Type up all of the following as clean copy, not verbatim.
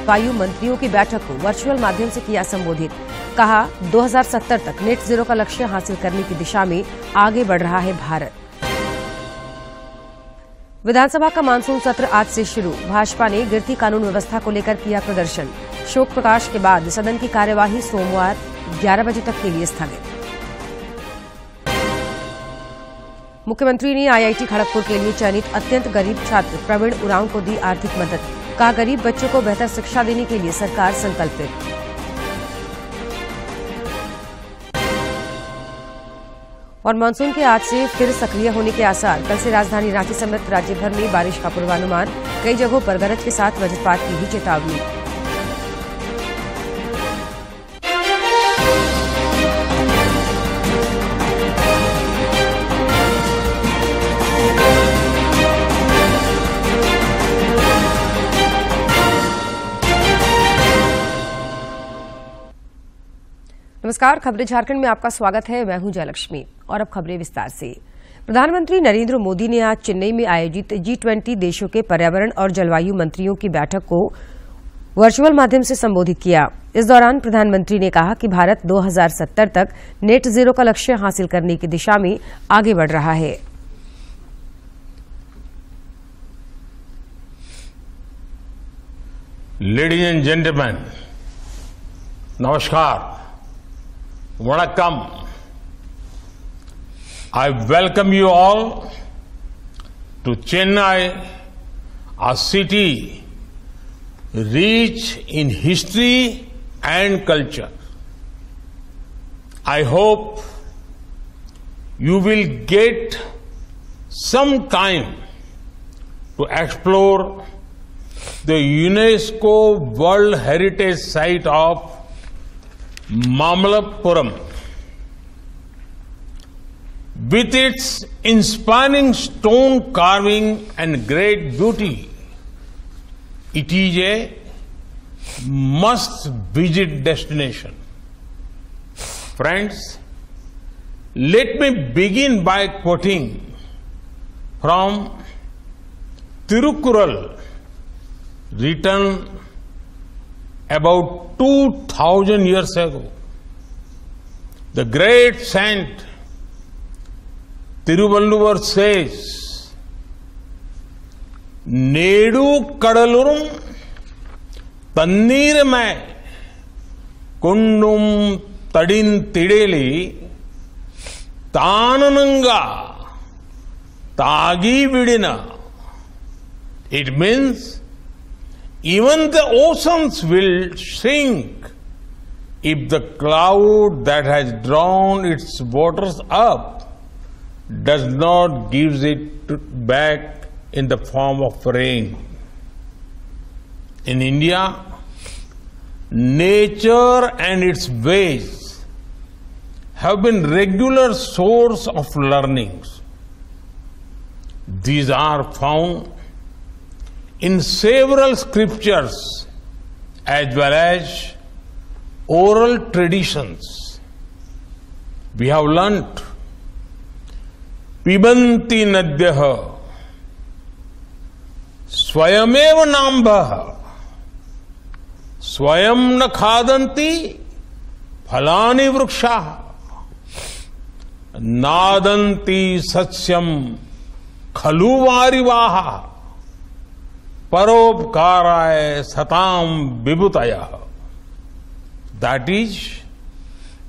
वायु मंत्रियों की बैठक को वर्चुअल माध्यम से किया संबोधित। कहा 2070 तक नेट जीरो का लक्ष्य हासिल करने की दिशा में आगे बढ़ रहा है भारत। विधानसभा का मानसून सत्र आज से शुरू। भाजपा ने गिरती कानून व्यवस्था को लेकर किया प्रदर्शन। शोक प्रकाश के बाद सदन की कार्यवाही सोमवार 11 बजे तक के लिए स्थगित। मुख्यमंत्री ने आईआईटी खड़गपुर के लिए चयनित अत्यंत गरीब छात्र प्रवीण उरांव को दी आर्थिक मदद। कहा गरीब बच्चों को बेहतर शिक्षा देने के लिए सरकार संकल्पित। और मानसून के आज से फिर सक्रिय होने के आसार। कल से राजधानी रांची समेत राज्य भर में बारिश का पूर्वानुमान। कई जगहों पर गरज के साथ वज्रपात की भी चेतावनी। नमस्कार, खबरें झारखंड में आपका स्वागत है। मैं हूं जयलक्ष्मी और अब खबरें विस्तार से। प्रधानमंत्री नरेंद्र मोदी ने आज चेन्नई में आयोजित G20 देशों के पर्यावरण और जलवायु मंत्रियों की बैठक को वर्चुअल माध्यम से संबोधित किया। इस दौरान प्रधानमंत्री ने कहा कि भारत 2070 तक नेट जीरो का लक्ष्य हासिल करने की दिशा में आगे बढ़ रहा है। लेडीज एंड जेंटलमैन, नमस्कार, Vanakkam. I welcome you all to Chennai, a city rich in history and culture. I hope you will get some time to explore the UNESCO World Heritage Site of Mamallapuram. With its inspiring stone carving and great beauty, it is a must-visit destination. Friends, let me begin by quoting from Tirukkural, written about 2000 years ago. The great saint Tiruvalluvar says, Nedu kadalurum tannirmai kundum tadin tideli tanananga tagi vidina. It means even the oceans will sink if the cloud that has drawn its waters up does not give it back in the form of rain. In India, nature and its ways have been regular source of learnings. These are found in several scriptures as well as oral traditions. We have learnt Pibanti Nadyah Swayameva Nambah Swayam na khadanti Phalani Vrukshah Nadanti Satyam Khalu Varivaha Paropkaraye satam vibhutaya. That is,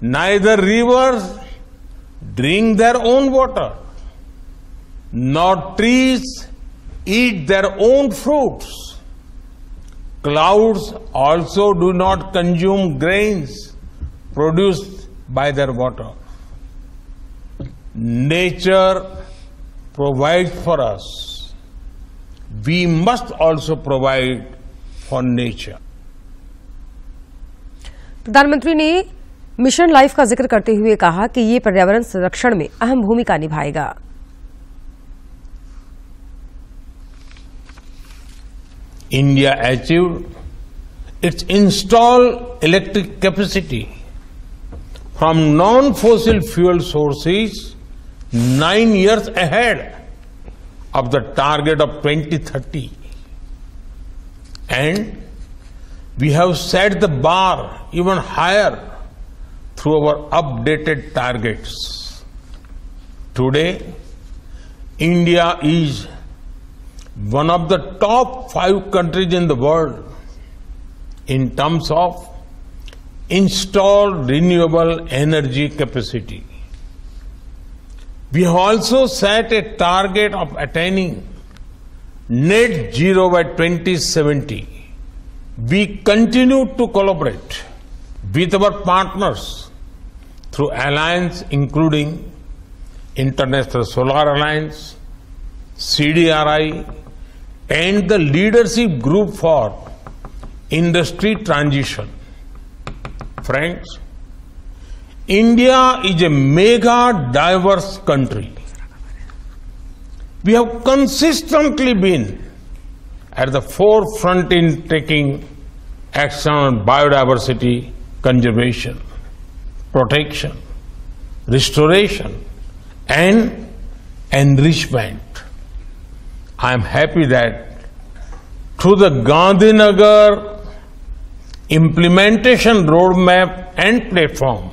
neither rivers drink their own water, nor trees eat their own fruits. Clouds also do not consume grains produced by their water. Nature provides for us. We must also provide for nature. प्रधानमंत्री ने mission life का जिक्र करते हुए कहा कि ये पर्यावरण संरक्षण में अहम भूमिका निभाएगा। India achieved its installed electric capacity from non-fossil fuel sources 9 years ahead of the target of 2030, and We have set the bar even higher through our updated targets. Today, India is one of the top 5 countries in the world in terms of installed renewable energy capacity. We have also set a target of attaining net zero by 2070. We continue to collaborate with our partners through alliance including International Solar Alliance, CDRI, and the Leadership Group for Industry Transition. Friends, India is a mega diverse country. We have consistently been at the forefront in taking action on biodiversity conservation, protection, restoration, and enrichment. I am happy that through the Gandhinagar implementation roadmap and platform,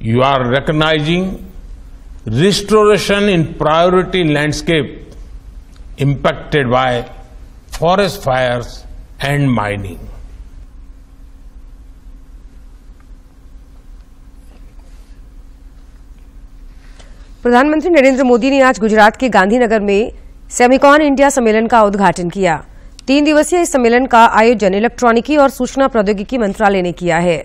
you are recognizing restoration in priority landscape impacted by forest fires and mining. प्रधानमंत्री नरेंद्र मोदी ने आज गुजरात के गांधीनगर में Semicon India सम्मेलन का उद्घाटन किया। 3 दिवसीय इस सम्मेलन का आयोजन इलेक्ट्रॉनिकी और सूचना प्रौद्योगिकी मंत्रालय ने किया है।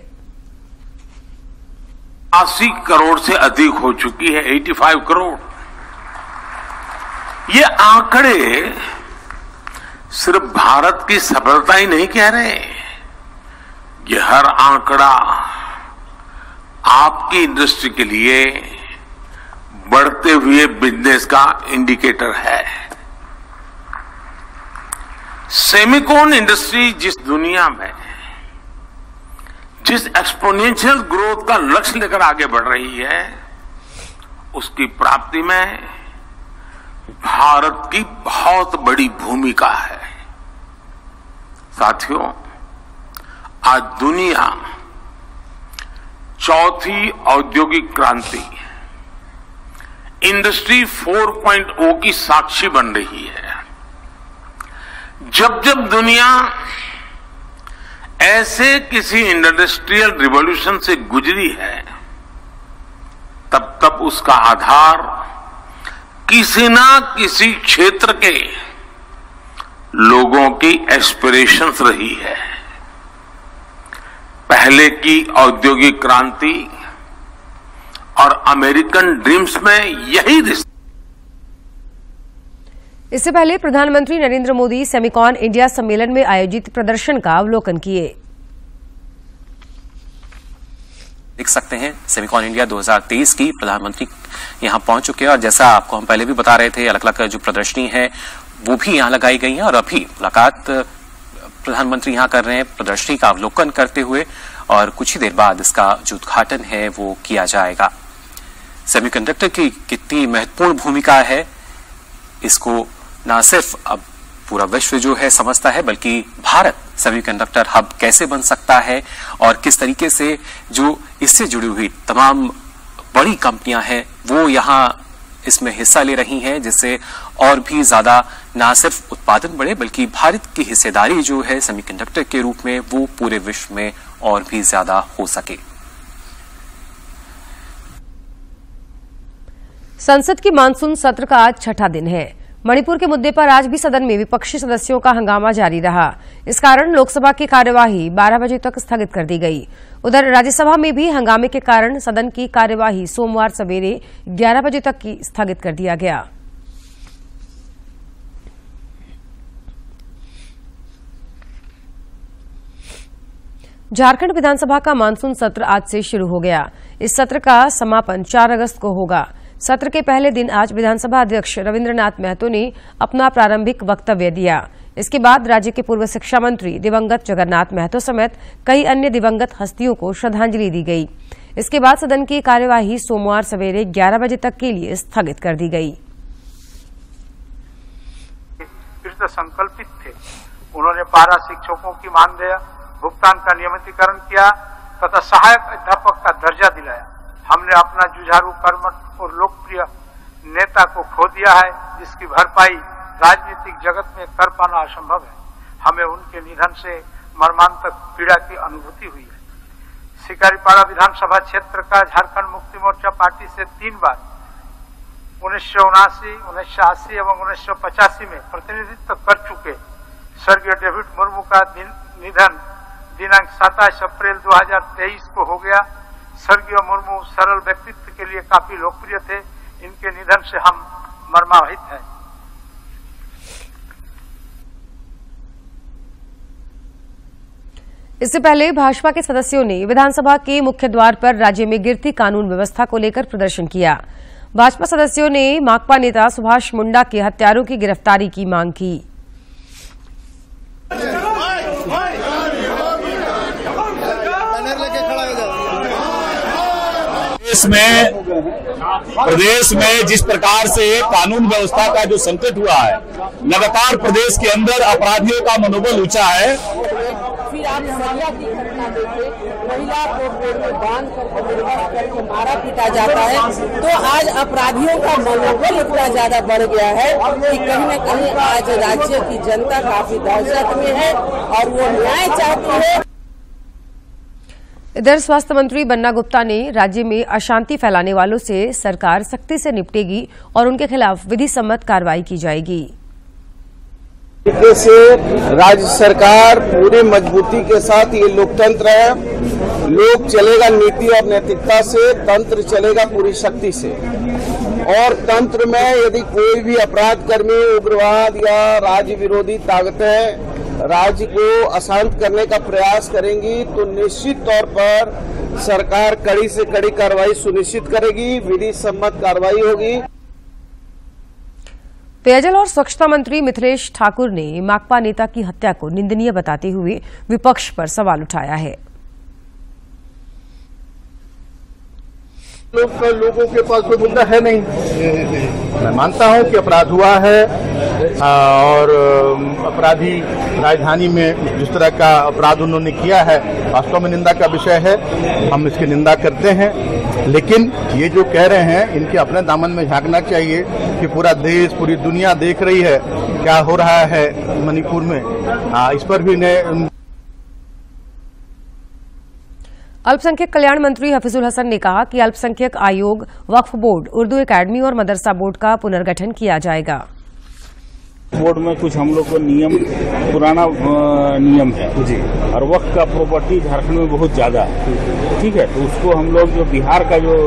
80 करोड़ से अधिक हो चुकी है, 85 करोड़। ये आंकड़े सिर्फ भारत की सफलता ही नहीं कह रहे, ये हर आंकड़ा आपकी इंडस्ट्री के लिए बढ़ते हुए बिजनेस का इंडिकेटर है। सेमिकॉन इंडस्ट्री जिस दुनिया में जिस एक्सपोनेंशियल ग्रोथ का लक्ष्य लेकर आगे बढ़ रही है, उसकी प्राप्ति में भारत की बहुत बड़ी भूमिका है। साथियों, आज दुनिया चौथी औद्योगिक क्रांति इंडस्ट्री 4.0 की साक्षी बन रही है। जब जब दुनिया ऐसे किसी इंडस्ट्रियल रिवॉल्यूशन से गुजरी है, तब तब उसका आधार किसी ना किसी क्षेत्र के लोगों की एस्पिरेशंस रही है। पहले की औद्योगिक क्रांति और अमेरिकन ड्रीम्स में यही रिश्ता। इससे पहले प्रधानमंत्री नरेंद्र मोदी सेमिकॉन इंडिया सम्मेलन में आयोजित प्रदर्शन का अवलोकन किए। देख सकते हैं सेमिकॉन इंडिया 2023 की प्रधानमंत्री यहां पहुंच चुके हैं और जैसा आपको हम पहले भी बता रहे थे, अलग अलग जो प्रदर्शनी है वो भी यहां लगाई गई है और अभी मुलाकात प्रधानमंत्री यहां कर रहे हैं प्रदर्शनी का अवलोकन करते हुए और कुछ ही देर बाद इसका जो उद्घाटन है वो किया जाएगा। सेमीकंडक्टर की कितनी महत्वपूर्ण भूमिका है, इसको न सिर्फ अब पूरा विश्व जो है समझता है, बल्कि भारत सेमीकंडक्टर हब कैसे बन सकता है और किस तरीके से जो इससे जुड़ी हुई तमाम बड़ी कंपनियां हैं वो यहां इसमें हिस्सा ले रही हैं, जिससे और भी ज्यादा न सिर्फ उत्पादन बढ़े बल्कि भारत की हिस्सेदारी जो है सेमीकंडक्टर के रूप में वो पूरे विश्व में और भी ज्यादा हो सके। संसद के मानसून सत्र का आज छठा दिन है। मणिपुर के मुद्दे पर आज भी सदन में विपक्षी सदस्यों का हंगामा जारी रहा। इस कारण लोकसभा की कार्यवाही 12 बजे तक स्थगित कर दी गई। उधर राज्यसभा में भी हंगामे के कारण सदन की कार्यवाही सोमवार सवेरे 11 बजे तक की स्थगित कर दिया गया। झारखंड विधानसभा का मानसून सत्र आज से शुरू हो गया। इस सत्र का समापन 4 अगस्त को होगा। सत्र के पहले दिन आज विधानसभा अध्यक्ष रविन्द्रनाथ महतो ने अपना प्रारंभिक वक्तव्य दिया। इसके बाद राज्य के पूर्व शिक्षा मंत्री दिवंगत जगन्नाथ महतो समेत कई अन्य दिवंगत हस्तियों को श्रद्धांजलि दी गई। इसके बाद सदन की कार्यवाही सोमवार सवेरे 11 बजे तक के लिए स्थगित कर दी गई। संकल्पित थे उन्होंने पारा शिक्षकों की मानदेय भुगतान का नियमितीकरण किया तथा सहायक अध्यापक का दर्जा दिलाया। हमने अपना जुझारू, कर्मठ और लोकप्रिय नेता को खो दिया है, जिसकी भरपाई राजनीतिक जगत में कर पाना असंभव है। हमें उनके निधन से मर्मांतक पीड़ा की अनुभूति हुई है। शिकारीपाड़ा विधानसभा क्षेत्र का झारखंड मुक्ति मोर्चा पार्टी से 3 बार 1979, 1980 एवं 1985 में प्रतिनिधित्व कर चुके स्वर्गीय डेविड मुर्मू का निधन दिनांक 27 अप्रैल 2023 को हो गया। स्वर्गीय मुर्मू सरल व्यक्तित्व के लिए काफी लोकप्रिय थे। इनके निधन से हम मर्माहत हैं। इससे पहले भाजपा के सदस्यों ने विधानसभा के मुख्य द्वार पर राज्य में गिरती कानून व्यवस्था को लेकर प्रदर्शन किया। भाजपा सदस्यों ने माकपा नेता सुभाष मुंडा के हत्यारों की गिरफ्तारी की मांग की। प्रदेश में जिस प्रकार से कानून व्यवस्था का जो संकट हुआ है, लगातार प्रदेश के अंदर अपराधियों का मनोबल ऊंचा है। फिर आप सजा की घटना देखे, महिला को पेड़ में बांध करके मारा पीटा जाता है, तो आज अपराधियों का मनोबल इतना ज्यादा बढ़ गया है कि कहीं न कहीं आज राज्य की जनता काफी दहशत में है और वो न्याय चाहती है। इधर स्वास्थ्य मंत्री बन्ना गुप्ता ने राज्य में अशांति फैलाने वालों से सरकार सख्ती से निपटेगी और उनके खिलाफ विधि सम्मत कार्रवाई की जाएगी। तरीके से राज्य सरकार पूरी मजबूती के साथ ये लोकतंत्र है, लोक चलेगा नीति और नैतिकता से, तंत्र चलेगा पूरी शक्ति से। और तंत्र में यदि कोई भी अपराध कर्मी, उग्रवाद या राज्य विरोधी ताकतें राज्य को अशांत करने का प्रयास करेंगी तो निश्चित तौर पर सरकार कड़ी से कड़ी कार्रवाई सुनिश्चित करेगी, विधि सम्मत कार्रवाई होगी। पेयजल और स्वच्छता मंत्री मिथिलेश ठाकुर ने माकपा नेता की हत्या को निंदनीय बताते हुए विपक्ष पर सवाल उठाया है। लोगों के पास कोई मुद्दा है नहीं। मैं मानता हूं कि अपराध हुआ है और अपराधी राजधानी में जिस तरह का अपराध उन्होंने किया है वास्तव में निंदा का विषय है। हम इसकी निंदा करते हैं, लेकिन ये जो कह रहे हैं इनके अपने दामन में झांकना चाहिए कि पूरा देश, पूरी दुनिया देख रही है क्या हो रहा है मणिपुर में। इस पर भी अल्पसंख्यक कल्याण मंत्री हफीजुल हसन ने कहा कि अल्पसंख्यक आयोग, वक्फ बोर्ड, उर्दू एकेडमी और मदरसा बोर्ड का पुनर्गठन किया जाएगा। बोर्ड में कुछ हम लोग को नियम, पुराना नियम है जी, और वक्त का प्रॉपर्टी झारखंड में बहुत ज्यादा है, ठीक है, तो उसको हम लोग जो बिहार का जो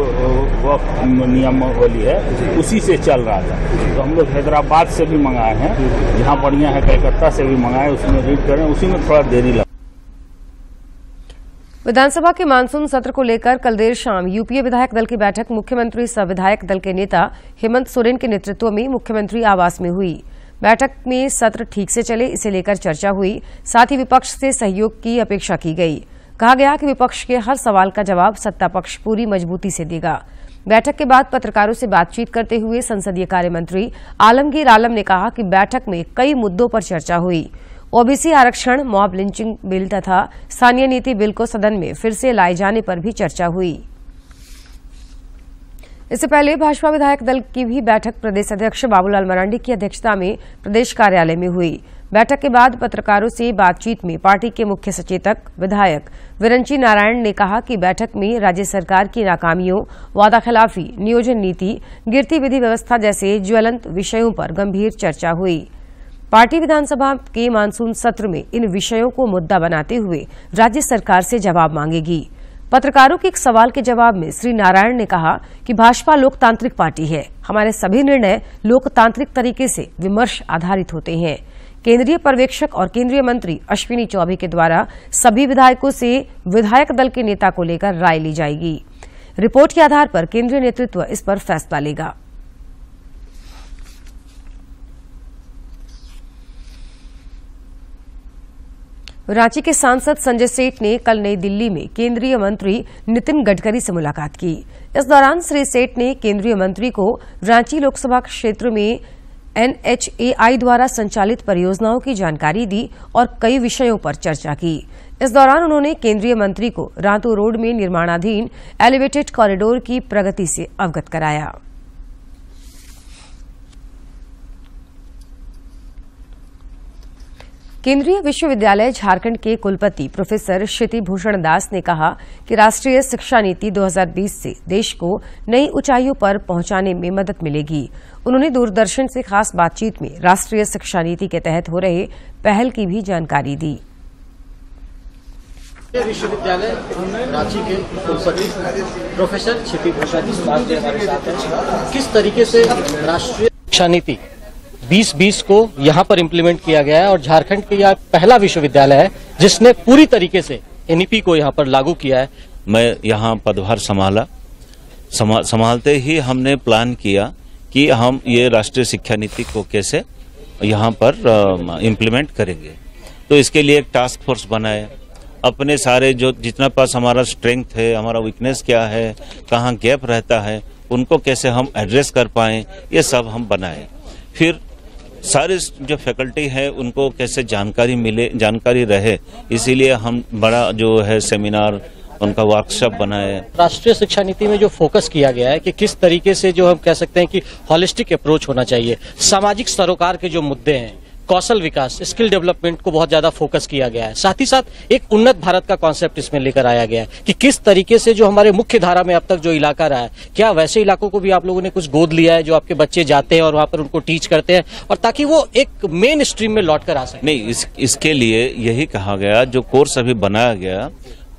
वक्त नियमावली है उसी से चल रहा था, तो हम लोग हैदराबाद से भी मंगाए हैं, जहाँ बढ़िया है कलकत्ता से भी मंगाए, उसमें रीड करें, उसी में थोड़ा देरी लगा। विधानसभा के मानसून सत्र को लेकर कल देर शाम यूपीए विधायक दल की बैठक मुख्यमंत्री सह विधायक दल के नेता हेमंत सोरेन के नेतृत्व में मुख्यमंत्री आवास में हुई। बैठक में सत्र ठीक से चले, इसे लेकर चर्चा हुई। साथ ही विपक्ष से सहयोग की अपेक्षा की गई। कहा गया कि विपक्ष के हर सवाल का जवाब सत्ता पक्ष पूरी मजबूती से देगा। बैठक के बाद पत्रकारों से बातचीत करते हुए संसदीय कार्य मंत्री आलमगीर आलम ने कहा कि बैठक में कई मुद्दों पर चर्चा हुई। ओबीसी आरक्षण, मॉब लिंचिंग बिल तथा स्थानीय नीति बिल को सदन में फिर से लाए जाने पर भी चर्चा हुई। इससे पहले भाजपा विधायक दल की भी बैठक प्रदेश अध्यक्ष बाबूलाल मरांडी की अध्यक्षता में प्रदेश कार्यालय में हुई। बैठक के बाद पत्रकारों से बातचीत में पार्टी के मुख्य सचेतक विधायक विरंची नारायण ने कहा कि बैठक में राज्य सरकार की नाकामियों, वादाखिलाफी, नियोजन नीति, गिरती विधि व्यवस्था जैसे ज्वलंत विषयों पर गंभीर चर्चा हुई। पार्टी विधानसभा के मानसून सत्र में इन विषयों को मुद्दा बनाते हुए राज्य सरकार से जवाब मांगेगी। पत्रकारों के एक सवाल के जवाब में श्री नारायण ने कहा कि भाजपा लोकतांत्रिक पार्टी है, हमारे सभी निर्णय लोकतांत्रिक तरीके से विमर्श आधारित होते हैं। केंद्रीय पर्यवेक्षक और केंद्रीय मंत्री अश्विनी चौबे के द्वारा सभी विधायकों से विधायक दल के नेता को लेकर राय ली जाएगी। रिपोर्ट के आधार पर केंद्रीय नेतृत्व इस पर फैसला लेगा। रांची के सांसद संजय सेठ ने कल नई दिल्ली में केंद्रीय मंत्री नितिन गडकरी से मुलाकात की। इस दौरान श्री सेठ ने केंद्रीय मंत्री को रांची लोकसभा क्षेत्र में NHAI द्वारा संचालित परियोजनाओं की जानकारी दी और कई विषयों पर चर्चा की। इस दौरान उन्होंने केंद्रीय मंत्री को रांतो रोड में निर्माणाधीन एलिवेटेड कॉरिडोर की प्रगति से अवगत कराया। केंद्रीय विश्वविद्यालय झारखंड के कुलपति प्रोफेसर क्षिति भूषण दास ने कहा कि राष्ट्रीय शिक्षा नीति 2020 से देश को नई ऊंचाइयों पर पहुंचाने में मदद मिलेगी। उन्होंने दूरदर्शन से खास बातचीत में राष्ट्रीय शिक्षा नीति के तहत हो रहे पहल की भी जानकारी दी। विश्वविद्यालय रांची के कुलपति प्रोफेसर क्षिति भूषण दास जी हमारे साथ हैं। किस तरीके से राष्ट्रीय शिक्षा नीति 2020 को यहाँ पर इम्प्लीमेंट किया गया है और झारखंड के यह पहला विश्वविद्यालय है जिसने पूरी तरीके से NEP को यहाँ पर लागू किया है। मैं यहाँ पदभार संभालते ही हमने प्लान किया कि हम ये राष्ट्रीय शिक्षा नीति को कैसे यहाँ पर इम्प्लीमेंट करेंगे। तो इसके लिए एक टास्क फोर्स बनाए, अपने सारे जो जितना पास हमारा स्ट्रेंथ है, हमारा वीकनेस क्या है, कहाँ गैप रहता है, उनको कैसे हम एड्रेस कर पाएं, ये सब हम बनाए। फिर सारे जो फैकल्टी है उनको कैसे जानकारी मिले, जानकारी रहे, इसीलिए हम बड़ा जो है सेमिनार उनका वर्कशॉप बनाए। राष्ट्रीय शिक्षा नीति में जो फोकस किया गया है कि किस तरीके से जो हम कह सकते हैं कि हॉलिस्टिक अप्रोच होना चाहिए, सामाजिक सरोकार के जो मुद्दे हैं, कौशल विकास, स्किल डेवलपमेंट को बहुत ज्यादा फोकस किया गया है। साथ ही साथ एक उन्नत भारत का कॉन्सेप्ट इसमें लेकर आया गया है कि किस तरीके से जो हमारे मुख्य धारा में अब तक जो इलाका रहा है, क्या वैसे इलाकों को भी आप लोगों ने कुछ गोद लिया है जो आपके बच्चे जाते हैं और वहां पर उनको टीच करते हैं, और ताकि वो एक मेन स्ट्रीम में लौट कर आ सके। नहीं, इसके लिए यही कहा गया, जो कोर्स अभी बनाया गया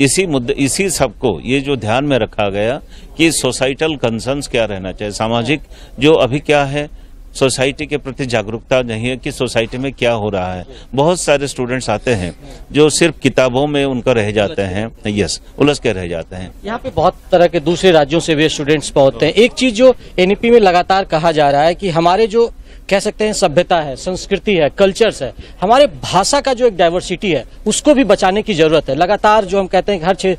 इसी मुद्दे, इसी सबको ये जो ध्यान में रखा गया कि सोसाइटल कंसर्न्स क्या रहना चाहिए, सामाजिक जो अभी क्या है, सोसाइटी के प्रति जागरूकता नहीं है कि सोसाइटी में क्या हो रहा है। बहुत सारे स्टूडेंट्स आते हैं जो सिर्फ किताबों में उनका रह जाते हैं, उलझ के रह जाते हैं। यहाँ पे बहुत तरह के दूसरे राज्यों से भी स्टूडेंट्स पहुंचते हैं। एक चीज जो NEP में लगातार कहा जा रहा है कि हमारे जो कह सकते हैं सभ्यता है, संस्कृति है, कल्चर्स है, हमारे भाषा का जो एक डाइवर्सिटी है उसको भी बचाने की जरूरत है। लगातार जो हम कहते हैं हर 6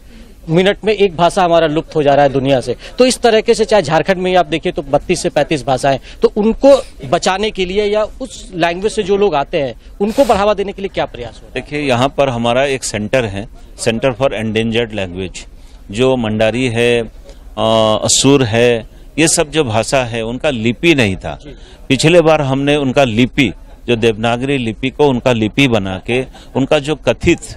मिनट में एक भाषा हमारा लुप्त हो जा रहा है दुनिया से, तो इस तरीके से चाहे झारखंड में आप देखिए तो 32 से 35 भाषाएं, तो उनको बचाने के लिए या उस लैंग्वेज से जो लोग आते हैं उनको बढ़ावा देने के लिए क्या प्रयास हो? देखिए, यहाँ पर हमारा एक सेंटर है, सेंटर फॉर एंडेंजर्ड लैंग्वेज, जो मंडारी है, असुर है, ये सब जो भाषा है उनका लिपि नहीं था। पिछले बार हमने उनका लिपि, जो देवनागरी लिपि को उनका लिपि बना के उनका जो कथित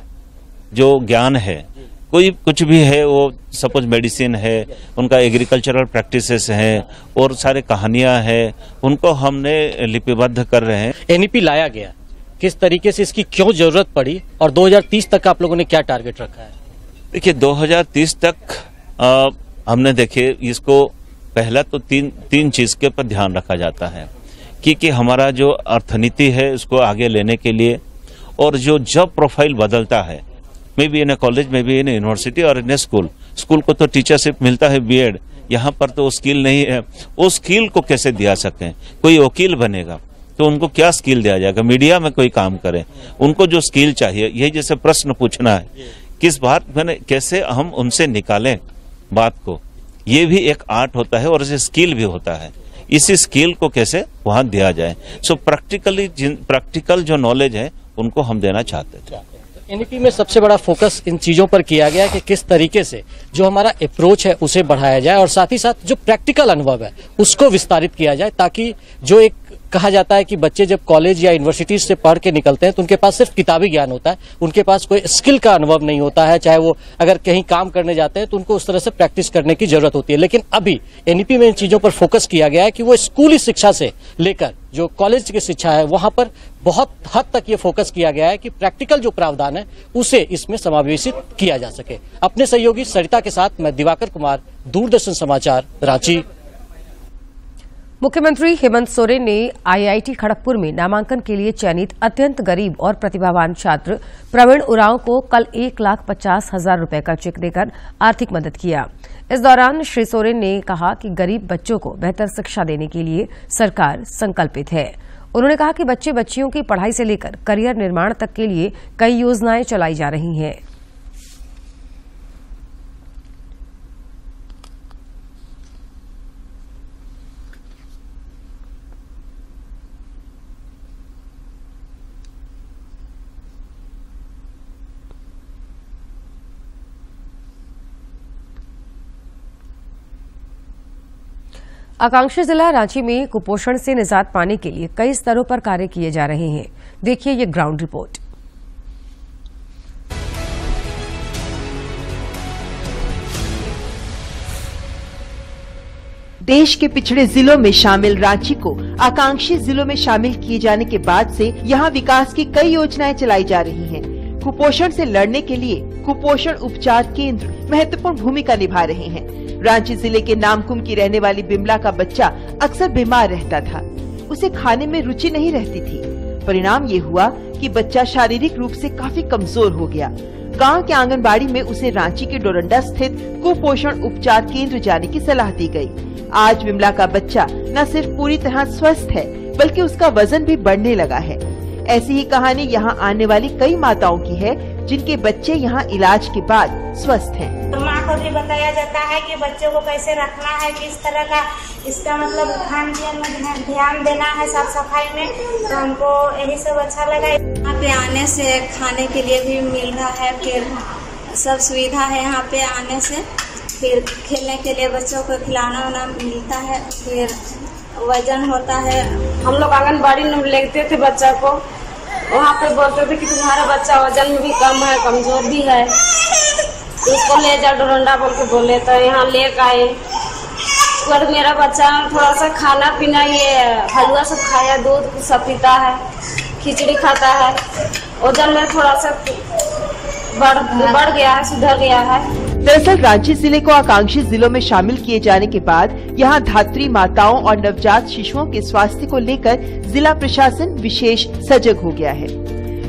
जो ज्ञान है, कोई कुछ भी है, वो सपोज मेडिसिन है, उनका एग्रीकल्चरल प्रैक्टिसेस है और सारे कहानियां हैं, उनको हमने लिपिबद्ध कर रहे हैं। NEP लाया गया, किस तरीके से इसकी क्यों जरूरत पड़ी और 2030 तक आप लोगों ने क्या टारगेट रखा है? देखिए, 2030 तक हमने देखिए इसको पहला तो तीन चीज के पर ध्यान रखा जाता है कि हमारा जो अर्थनीति है उसको आगे लेने के लिए, और जो जॉब प्रोफाइल बदलता है, मे बी इन कॉलेज में भी इन यूनिवर्सिटी और इन स्कूल को तो टीचरशिप मिलता है B.Ed, यहाँ पर तो स्किल नहीं है। वो स्किल को कैसे दिया सकें? कोई वकील बनेगा तो उनको क्या स्किल दिया जाएगा? मीडिया में कोई काम करे, उनको जो स्किल चाहिए, यही जैसे प्रश्न पूछना है, किस बात में कैसे हम उनसे निकालें बात को, ये भी एक आर्ट होता है और स्किल भी होता है। इसी स्किल को कैसे वहां दिया जाए, सो प्रैक्टिकल जो नॉलेज है उनको हम देना चाहते थे। NEP में सबसे बड़ा फोकस इन चीजों पर किया गया कि किस तरीके से जो हमारा अप्रोच है उसे बढ़ाया जाए और साथ ही साथ जो प्रैक्टिकल अनुभव है उसको विस्तारित किया जाए, ताकि जो एक कहा जाता है कि बच्चे जब कॉलेज या यूनिवर्सिटी से पढ़ के निकलते हैं तो उनके पास सिर्फ किताबी ज्ञान होता है, उनके पास कोई स्किल का अनुभव नहीं होता है। चाहे वो अगर कहीं काम करने जाते हैं तो उनको उस तरह से प्रैक्टिस करने की जरूरत होती है। लेकिन अभी NEP में इन चीजों पर फोकस किया गया है कि वो स्कूली शिक्षा से लेकर जो कॉलेज की शिक्षा है वहां पर बहुत हद तक ये फोकस किया गया है कि प्रैक्टिकल जो प्रावधान है उसे इसमें समावेशित किया जा सके। अपने सहयोगी सरिता के साथ मैं दिवाकर कुमार, दूरदर्शन समाचार, रांची। मुख्यमंत्री हेमंत सोरेन ने IIT खड़गपुर में नामांकन के लिए चयनित अत्यंत गरीब और प्रतिभावान छात्र प्रवीण उरांव को कल 1,50,000 रुपए का चेक देकर आर्थिक मदद किया। इस दौरान श्री सोरेन ने कहा कि गरीब बच्चों को बेहतर शिक्षा देने के लिए सरकार संकल्पित है। उन्होंने कहा कि बच्चे बच्चियों की पढ़ाई से लेकर करियर निर्माण तक के लिए कई योजनाएं चलाई जा रही हैं। आकांक्षी जिला रांची में कुपोषण से निजात पाने के लिए कई स्तरों पर कार्य किए जा रहे हैं। देखिए ये ग्राउंड रिपोर्ट। देश के पिछड़े जिलों में शामिल रांची को आकांक्षी जिलों में शामिल किए जाने के बाद से यहाँ विकास की कई योजनाएं चलाई जा रही हैं। कुपोषण से लड़ने के लिए कुपोषण उपचार केंद्र महत्वपूर्ण भूमिका निभा रहे हैं। रांची जिले के नामकुम की रहने वाली बिमला का बच्चा अक्सर बीमार रहता था। उसे खाने में रुचि नहीं रहती थी। परिणाम ये हुआ कि बच्चा शारीरिक रूप से काफी कमजोर हो गया। गांव के आंगनबाड़ी में उसे रांची के डोरंडा स्थित कुपोषण उपचार केंद्र जाने की सलाह दी गई। आज विमला का बच्चा न सिर्फ पूरी तरह स्वस्थ है बल्कि उसका वजन भी बढ़ने लगा है। ऐसी ही कहानी यहाँ आने वाली कई माताओं की है जिनके बच्चे यहाँ इलाज के बाद स्वस्थ हैं। माँ को भी बताया जाता है कि बच्चे को कैसे रखना है, किस तरह का इसका मतलब खान पान में ध्यान देना है, साफ सफाई में, तो हमको यही सब अच्छा लगा। यहाँ पे आने से खाने के लिए भी मिल रहा है, फिर सब सुविधा है यहाँ पे आने से, फिर खेलने के लिए बच्चों को खिलाना वाना मिलता है, फिर वजन होता है। हम लोग आंगनबाड़ी में लेते थे बच्चा को, वहाँ पे बोलते थे कि तुम्हारा बच्चा वजन में भी कम है, कमजोर भी है, उसको ले जा डोरंडा बोल के बोले, तो यहाँ ले आए। और मेरा बच्चा थोड़ा सा खाना पीना ये हलवा सब खाया, दूध सब पीता है, खिचड़ी खाता है, वजन में थोड़ा सा बढ़ गया है, सुधर गया है। दरअसल रांची जिले को आकांक्षी जिलों में शामिल किए जाने के बाद यहाँ धात्री माताओं और नवजात शिशुओं के स्वास्थ्य को लेकर जिला प्रशासन विशेष सजग हो गया है।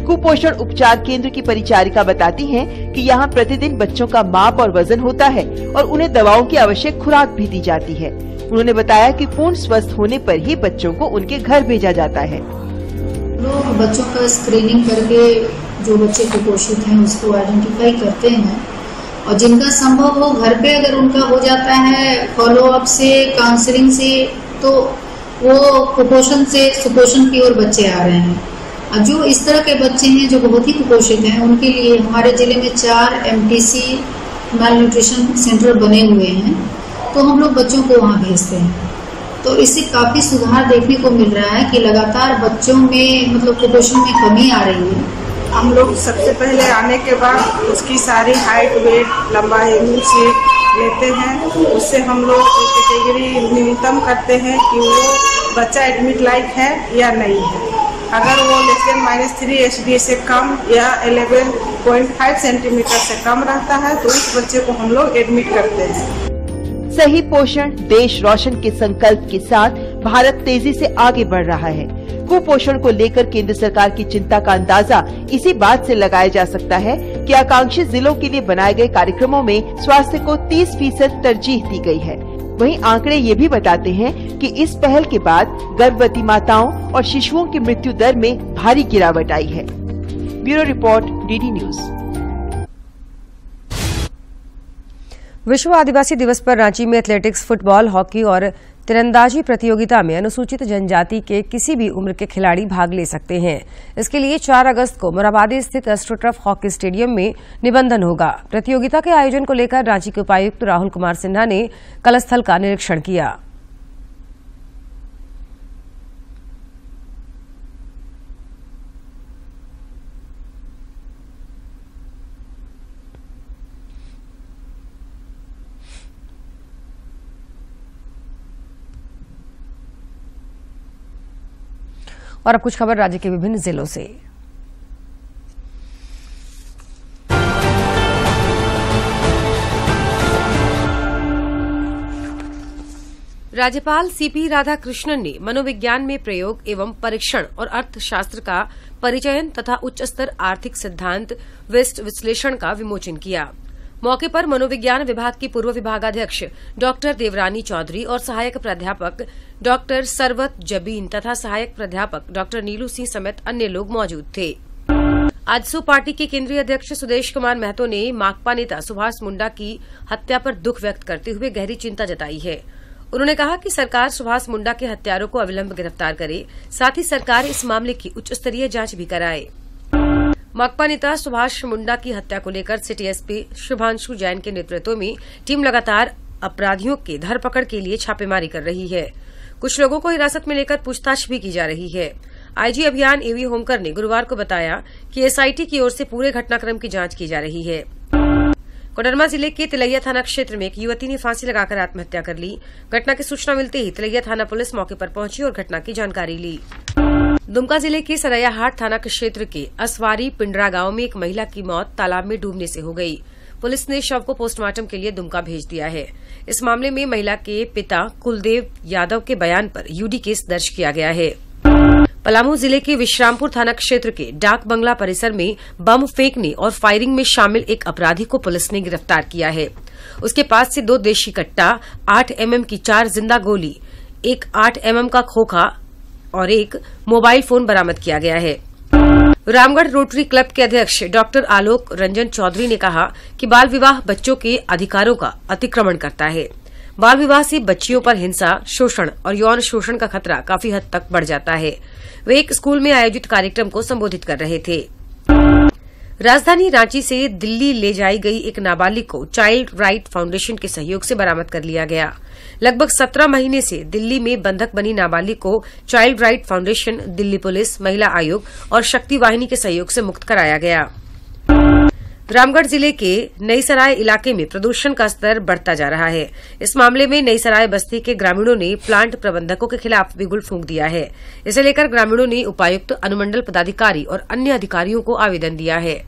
कुपोषण उपचार केंद्र की परिचारिका बताती हैं कि यहाँ प्रतिदिन बच्चों का माप और वजन होता है और उन्हें दवाओं की आवश्यक खुराक भी दी जाती है। उन्होंने बताया कि पूर्ण स्वस्थ होने पर ही बच्चों को उनके घर भेजा जाता है। लोग बच्चों का स्क्रीनिंग करके जो बच्चे कुपोषित हैं उसको आइडेंटिफाई करते हैं और जिनका संभव हो घर पे अगर उनका हो जाता है फॉलो अप से, काउंसलिंग से, तो वो कुपोषण से सुपोषण की ओर बच्चे आ रहे हैं। और जो इस तरह के बच्चे हैं जो बहुत ही कुपोषित हैं उनके लिए हमारे जिले में 4 MTC माल न्यूट्रिशन सेंटर बने हुए हैं, तो हम लोग बच्चों को वहाँ भेजते हैं। तो इससे काफी सुधार देखने को मिल रहा है कि लगातार बच्चों में मतलब कुपोषण में कमी आ रही है। हम लोग सबसे पहले आने के बाद उसकी सारी हाइट, वेट, लंबाई से लेते हैं। उससे हम लोग कैटेगरी न्यूनतम करते हैं कि वो बच्चा एडमिट लायक है या नहीं है। अगर वो -3 HD से कम या 11.5 सेंटीमीटर से कम रहता है तो उस बच्चे को हम लोग एडमिट करते हैं। सही पोषण देश रोशन के संकल्प के साथ भारत तेजी से आगे बढ़ रहा है। कुपोषण को लेकर केंद्र सरकार की चिंता का अंदाजा इसी बात से लगाया जा सकता है कि आकांक्षी जिलों के लिए बनाए गए कार्यक्रमों में स्वास्थ्य को 30% तरजीह दी गई है। वहीं आंकड़े ये भी बताते हैं कि इस पहल के बाद गर्भवती माताओं और शिशुओं की मृत्यु दर में भारी गिरावट आई है। Bureau report, DD news. विश्व आदिवासी दिवस पर रांची में एथलेटिक्स, फुटबॉल, हॉकी और तीरंदाजी प्रतियोगिता में अनुसूचित जनजाति के किसी भी उम्र के खिलाड़ी भाग ले सकते हैं। इसके लिए 4 अगस्त को मोराबादी स्थित एस्ट्रोटर्फ हॉकी स्टेडियम में निबंधन होगा। प्रतियोगिता के आयोजन को लेकर रांची के उपायुक्त राहुल कुमार सिन्हा ने कल स्थल का निरीक्षण किया। और अब कुछ खबर राज्य के विभिन्न जिलों से। राज्यपाल CP राधाकृष्णन ने मनोविज्ञान में प्रयोग एवं परीक्षण और अर्थशास्त्र का परिचयन तथा उच्च स्तर आर्थिक सिद्धांत वेस्ट विश्लेषण का विमोचन किया। मौके पर मनोविज्ञान विभाग की पूर्व विभागाध्यक्ष डॉक्टर देवरानी चौधरी और सहायक प्राध्यापक डॉक्टर सरवत जबीन तथा सहायक प्राध्यापक डॉक्टर नीलू सिंह समेत अन्य लोग मौजूद थे। आजसू पार्टी के केंद्रीय अध्यक्ष सुदेश कुमार महतो ने माकपा नेता सुभाष मुंडा की हत्या पर दुख व्यक्त करते हुए गहरी चिंता जताई है। उन्होंने कहा कि सरकार सुभाष मुंडा के हत्यारों को अविलंब गिरफ्तार करे, साथ ही सरकार इस मामले की उच्च स्तरीय जांच भी कराए। माकपा नेता सुभाष मुंडा की हत्या को लेकर सिटी एसपी शुभांशु जैन के नेतृत्व में टीम लगातार अपराधियों के धरपकड़ के लिए छापेमारी कर रही है। कुछ लोगों को हिरासत में लेकर पूछताछ भी की जा रही है। आईजी अभियान एवी होमकर ने गुरुवार को बताया कि एसआईटी की ओर से पूरे घटनाक्रम की जांच की जा रही है। कोडरमा जिले के तिलैया थाना क्षेत्र में एक युवती ने फांसी लगाकर आत्महत्या कर ली। घटना की सूचना मिलते ही तिलैया थाना पुलिस मौके पर पहुंची और घटना की जानकारी ली। दुमका जिले के सरैयाहाट थाना क्षेत्र के असवारी पिंडरा गांव में एक महिला की मौत तालाब में डूबने से हो गई। पुलिस ने शव को पोस्टमार्टम के लिए दुमका भेज दिया है। इस मामले में महिला के पिता कुलदेव यादव के बयान पर यूडी केस दर्ज किया गया है। पलामू जिले के विश्रामपुर थाना क्षेत्र के डाक बंगला परिसर में बम फेंकने और फायरिंग में शामिल एक अपराधी को पुलिस ने गिरफ्तार किया है। उसके पास से 2 देशी कट्टा, 8 mm की 4 जिंदा गोली, एक 8 mm का खोखा और एक मोबाइल फोन बरामद किया गया है। रामगढ़ रोटरी क्लब के अध्यक्ष डॉक्टर आलोक रंजन चौधरी ने कहा कि बाल विवाह बच्चों के अधिकारों का अतिक्रमण करता है। बाल विवाह से बच्चियों पर हिंसा, शोषण और यौन शोषण का खतरा काफी हद तक बढ़ जाता है। वे एक स्कूल में आयोजित कार्यक्रम को संबोधित कर रहे थे। राजधानी रांची से दिल्ली ले जाई गई एक नाबालिग को चाइल्ड राइट फाउंडेशन के सहयोग से बरामद कर लिया गया। लगभग 17 महीने से दिल्ली में बंधक बनी नाबालिग को child right foundation, Delhi police, महिला आयोग और शक्ति वाहिनी के सहयोग से मुक्त कराया गया। रामगढ़ जिले के नई सराय इलाके में प्रदूषण का स्तर बढ़ता जा रहा है। इस मामले में नई सराय बस्ती के ग्रामीणों ने प्लांट प्रबंधकों के खिलाफ बिगुल फूंक दिया है। इसे लेकर ग्रामीणों ने उपायुक्त, अनुमंडल पदाधिकारी और अन्य अधिकारियों को आवेदन दिया है।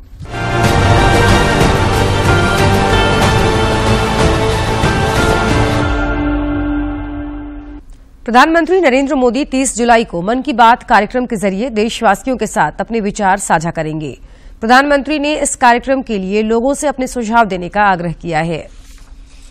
प्रधानमंत्री नरेंद्र मोदी 30 जुलाई को मन की बात कार्यक्रम के जरिए देशवासियों के साथ अपने विचार साझा करेंगे। प्रधानमंत्री ने इस कार्यक्रम के लिए लोगों से अपने सुझाव देने का आग्रह किया है।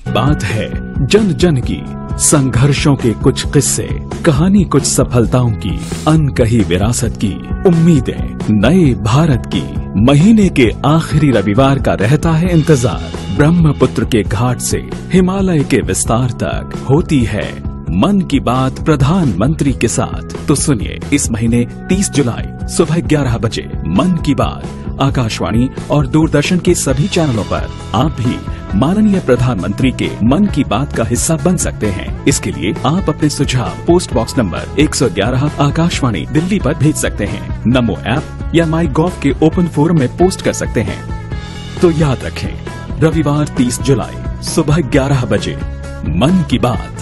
बात है जन जन की, संघर्षों के कुछ किस्से, कहानी कुछ सफलताओं की, अनकही विरासत की, उम्मीदें नए भारत की। महीने के आखिरी रविवार का रहता है इंतजार। ब्रह्मपुत्र के घाट से हिमालय के विस्तार तक होती है मन की बात प्रधानमंत्री के साथ। तो सुनिए, इस महीने 30 जुलाई सुबह 11 बजे मन की बात आकाशवाणी और दूरदर्शन के सभी चैनलों पर। आप भी माननीय प्रधानमंत्री के मन की बात का हिस्सा बन सकते हैं। इसके लिए आप अपने सुझाव post box number 111 Akashvani Delhi पर भेज सकते हैं। नमो ऐप या माई गॉव के ओपन फोरम में पोस्ट कर सकते हैं। तो याद रखें, रविवार 30 जुलाई सुबह 11 बजे मन की बात।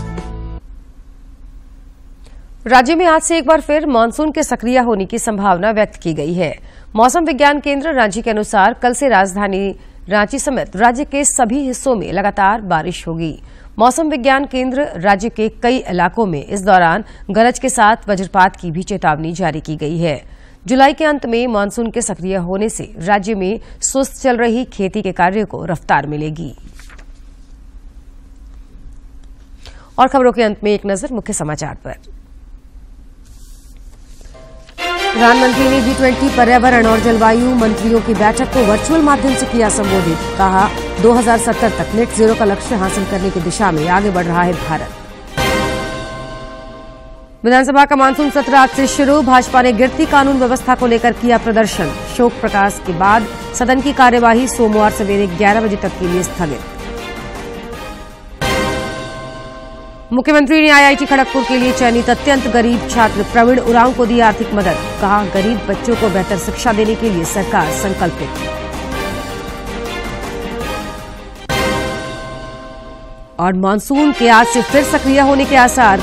राज्य में आज से एक बार फिर मानसून के सक्रिय होने की संभावना व्यक्त की गई है। मौसम विज्ञान केंद्र रांची के अनुसार कल से राजधानी रांची समेत राज्य के सभी हिस्सों में लगातार बारिश होगी। मौसम विज्ञान केंद्र राज्य के कई इलाकों में इस दौरान गरज के साथ वज्रपात की भी चेतावनी जारी की गई है। जुलाई के अंत में मानसून के सक्रिय होने से राज्य में सुस्त चल रही खेती के कार्य को रफ्तार मिलेगी। और खबरों के अंत में एक नजर मुख्य समाचार पर। प्रधानमंत्री ने G20 पर्यावरण और जलवायु मंत्रियों की बैठक को वर्चुअल माध्यम से किया संबोधित। कहा, 2070 तक नेट जीरो का लक्ष्य हासिल करने की दिशा में आगे बढ़ रहा है भारत। विधानसभा का मानसून सत्र आज से शुरू। भाजपा ने गिरती कानून व्यवस्था को लेकर किया प्रदर्शन। शोक प्रकाश के बाद सदन की कार्यवाही सोमवार सवेरे 11 बजे तक के लिए स्थगित। मुख्यमंत्री ने IIT खड़गपुर के लिए चयनित अत्यंत गरीब छात्र प्रवीण उरांव को दी आर्थिक मदद। कहा, गरीब बच्चों को बेहतर शिक्षा देने के लिए सरकार संकल्पित। और मानसून के आज से फिर सक्रिय होने के आसार।